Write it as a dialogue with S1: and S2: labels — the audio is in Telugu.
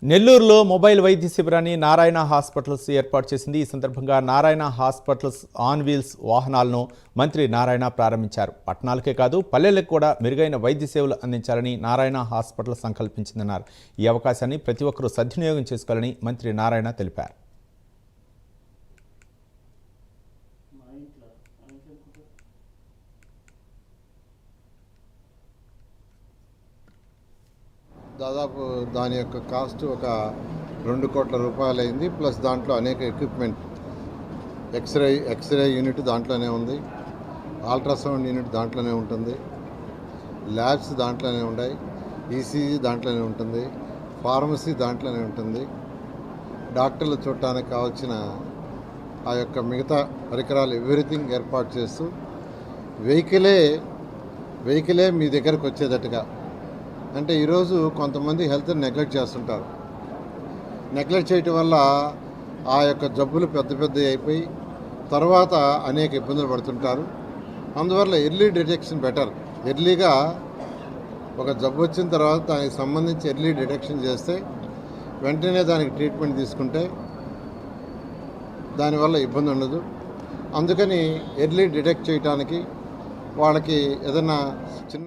S1: నెల్లూరులో మొబైల్ వైద్య శిబిరాన్ని నారాయణ హాస్పిటల్స్ ఏర్పాటు చేసింది. ఈ సందర్భంగా నారాయణ హాస్పిటల్స్ ఆన్ వీల్స్ వాహనాలను మంత్రి నారాయణ ప్రారంభించారు. పట్టణాలకే కాదు పల్లెలకు కూడా మెరుగైన వైద్య సేవలు అందించాలని నారాయణ హాస్పిటల్ సంకల్పించిందన్నారు. ఈ అవకాశాన్ని ప్రతి ఒక్కరూ సద్వినియోగం చేసుకోవాలని మంత్రి నారాయణ తెలిపారు.
S2: దాదాపు దాని యొక్క కాస్ట్ ఒక 2 కోట్ల రూపాయలు అయింది. ప్లస్ దాంట్లో అనేక ఎక్విప్మెంట్, ఎక్స్రే యూనిట్ దాంట్లోనే ఉంది, అల్ట్రాసౌండ్ యూనిట్ దాంట్లోనే ఉంటుంది, ల్యాబ్స్ దాంట్లోనే ఉన్నాయి, ఈసీజీ దాంట్లోనే ఉంటుంది, ఫార్మసీ దాంట్లోనే ఉంటుంది. డాక్టర్లు చూడటానికి కావాల్సిన ఆ యొక్క మిగతా పరికరాలు ఎవ్రీథింగ్ ఏర్పాటు చేస్తూ వెహికలే మీ దగ్గరకు వచ్చేటట్టుగా. అంటే ఈరోజు కొంతమంది హెల్త్ని నెగ్లెక్ట్ చేస్తుంటారు. నెగ్లెక్ట్ చేయటం వల్ల ఆ యొక్క జబ్బులు పెద్ద అయిపోయి తర్వాత అనేక ఇబ్బందులు పడుతుంటారు. అందువల్ల ఎర్లీ డిటెక్షన్ బెటర్. ఎర్లీగా ఒక జబ్బు వచ్చిన తర్వాత దానికి సంబంధించి ఎర్లీ డిటెక్షన్ చేస్తే వెంటనే దానికి ట్రీట్మెంట్ తీసుకుంటే దానివల్ల ఇబ్బంది ఉండదు. అందుకని ఎర్లీ డిటెక్ట్ చేయడానికి వాళ్ళకి ఏదైనా చిన్న